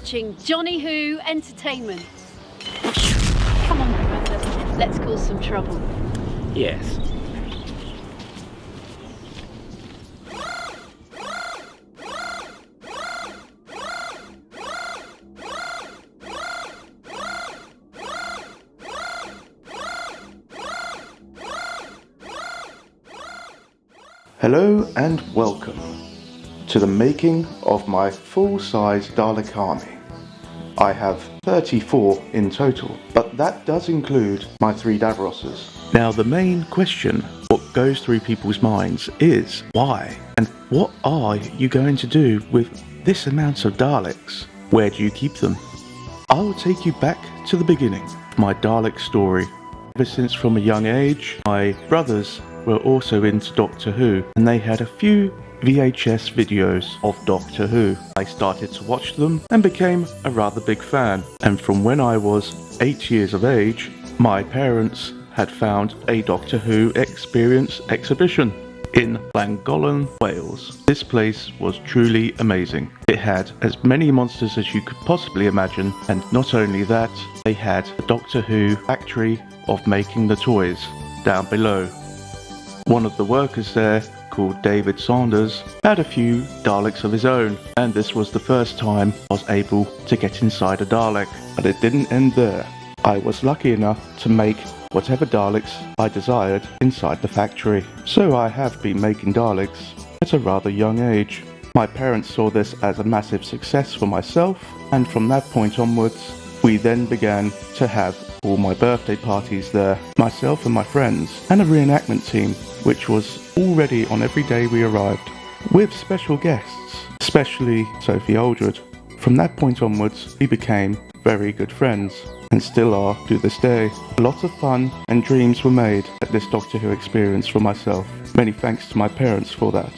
watching Johnny Who Entertainment. Come on, Commander, let's cause some trouble. Yes. Hello and welcome to the making of my full-size Dalek army. I have 34 in total, but that does include my 3 Davroses. Now the main question, what goes through people's minds is why? And what are you going to do with this amount of Daleks? Where do you keep them? I will take you back to the beginning of my Dalek story. Ever since from a young age, my brothers were also into Doctor Who, and they had a few VHS videos of Doctor Who. I started to watch them and became a rather big fan. And from when I was 8 years of age, my parents had found a Doctor Who experience exhibition in Llangollen, Wales. This place was truly amazing. It had as many monsters as you could possibly imagine, and not only that, they had a Doctor Who factory of making the toys down below. One of the workers there, called David Saunders, had a few Daleks of his own, and this was the first time I was able to get inside a Dalek. But it didn't end there. I was lucky enough to make whatever Daleks I desired inside the factory. So I have been making Daleks at a rather young age. My parents saw this as a massive success for myself, and from that point onwards, we then began to have all my birthday parties there, myself and my friends, and a reenactment team, which was already on every day we arrived, with special guests, especially Sophie Aldred. From that point onwards, we became very good friends, and still are to this day. A lot of fun and dreams were made at this Doctor Who experience for myself. Many thanks to my parents for that.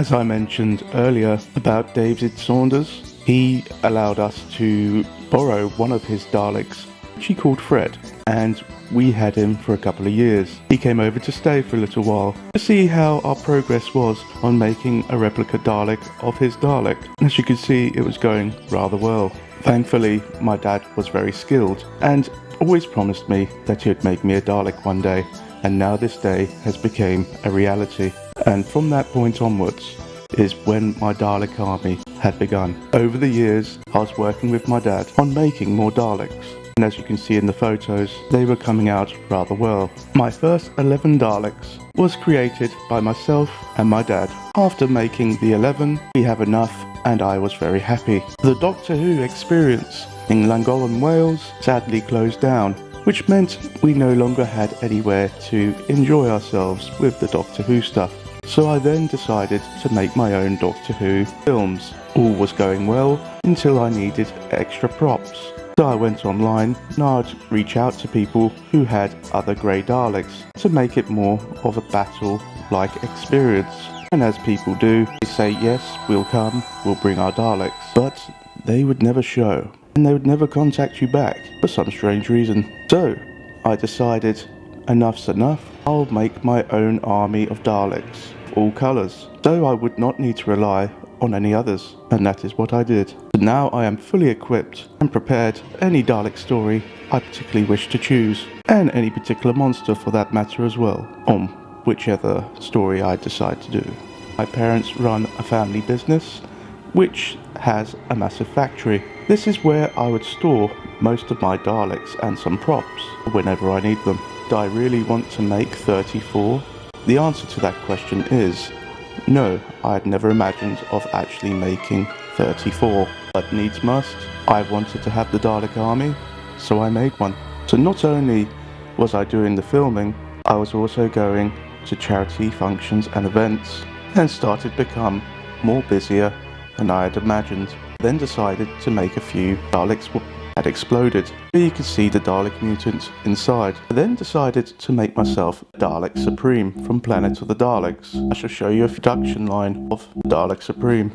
As I mentioned earlier about David Saunders, he allowed us to borrow one of his Daleks, which he called Fred, and we had him for a couple of years. He came over to stay for a little while to see how our progress was on making a replica Dalek of his Dalek. As you can see, it was going rather well. Thankfully, my dad was very skilled and always promised me that he would make me a Dalek one day, and now this day has become a reality. And from that point onwards is when my Dalek army had begun. Over the years, I was working with my dad on making more Daleks, and as you can see in the photos, they were coming out rather well. My first 11 Daleks was created by myself and my dad. After making the 11, we have enough, and I was very happy. The Doctor Who experience in Llangollen, Wales sadly closed down, which meant we no longer had anywhere to enjoy ourselves with the Doctor Who stuff. So I then decided to make my own Doctor Who films. All was going well until I needed extra props. So I went online and I'd reach out to people who had other grey Daleks to make it more of a battle-like experience. And as people do, they say, yes, we'll come, we'll bring our Daleks. But they would never show, and they would never contact you back for some strange reason. So I decided, enough's enough, I'll make my own army of Daleks, all colours, so I would not need to rely on any others, and that is what I did. So now I am fully equipped and prepared for any Dalek story I particularly wish to choose, and any particular monster for that matter as well, on whichever story I decide to do. My parents run a family business which has a massive factory. This is where I would store most of my Daleks and some props whenever I need them. Do I really want to make 34? The answer to that question is no. I had never imagined of actually making 34, but needs must. I wanted to have the Dalek army, so I made one. So not only was I doing the filming, I was also going to charity functions and events, and started to become more busier than I had imagined. Then decided to make a few Daleks had exploded. Here you can see the Dalek mutant inside. I then decided to make myself Dalek Supreme from Planet of the Daleks. I shall show you a production line of Dalek Supreme.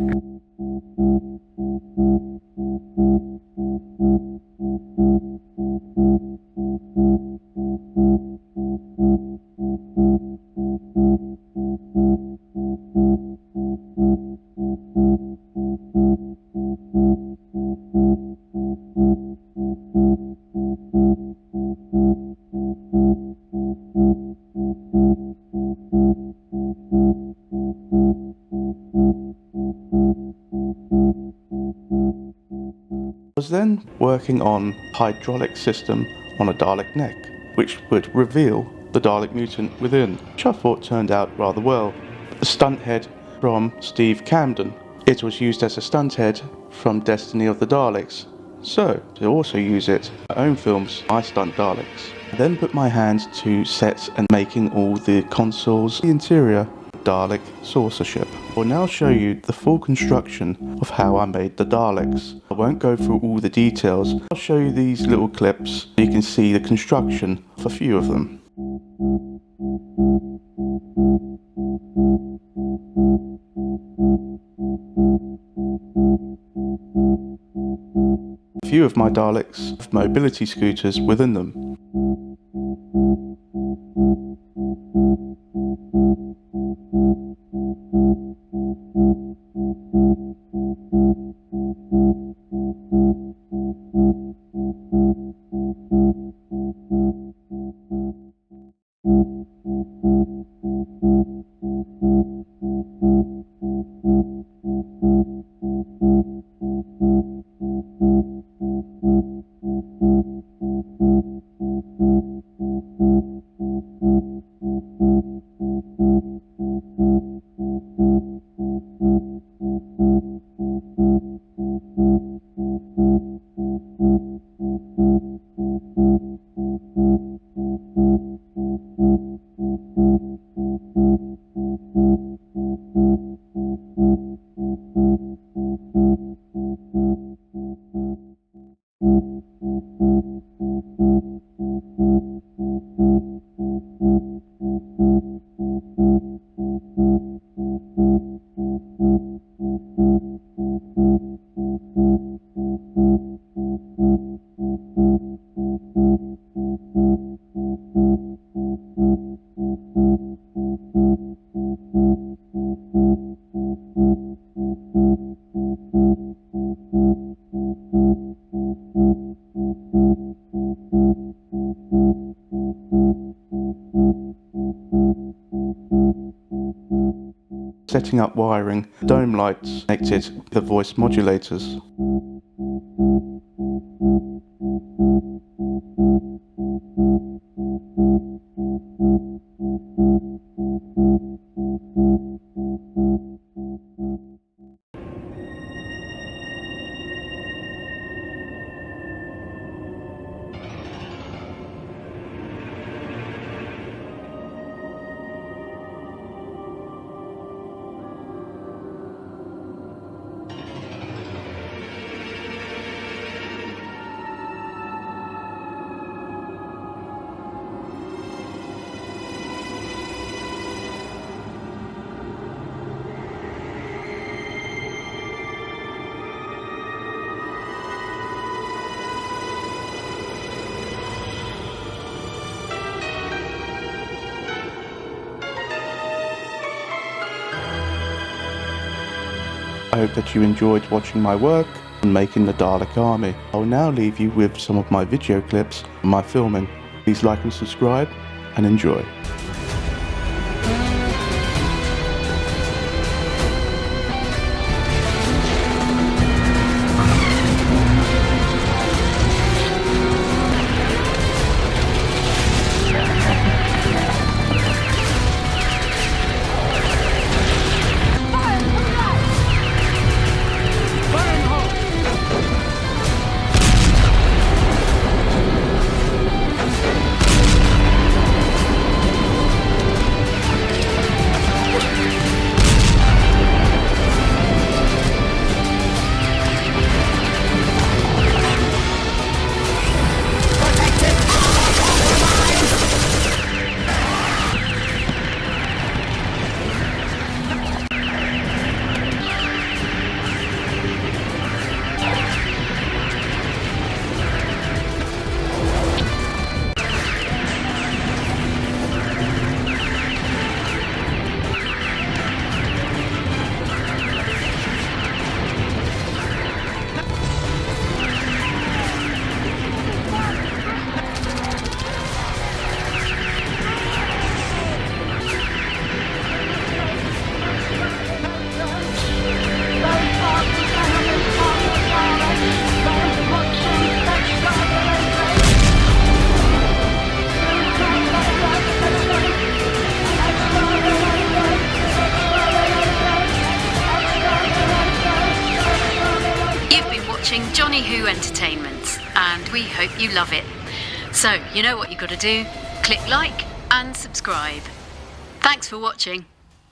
was then working on a hydraulic system on a Dalek neck, which would reveal the Dalek mutant within, which I thought turned out rather well. A stunt head from Steve Camden. It was used as a stunt head from Destiny of the Daleks, so to also use it in my own films, I stunt Daleks. I then put my hands to sets and making all the consoles, the interior Dalek saucer ship. I will now show you the full construction of how I made the Daleks. I won't go through all the details, I'll show you these little clips so you can see the construction of a few of them. A few of my Daleks have mobility scooters within them. Setting up wiring, dome lights connected to the voice modulators. I hope that you enjoyed watching my work on making the Dalek army. I will now leave you with some of my video clips of my filming. Please like and subscribe and enjoy. entertainment, and we hope you love it. So, you know what you've got to do. Click like and subscribe. Thanks for watching.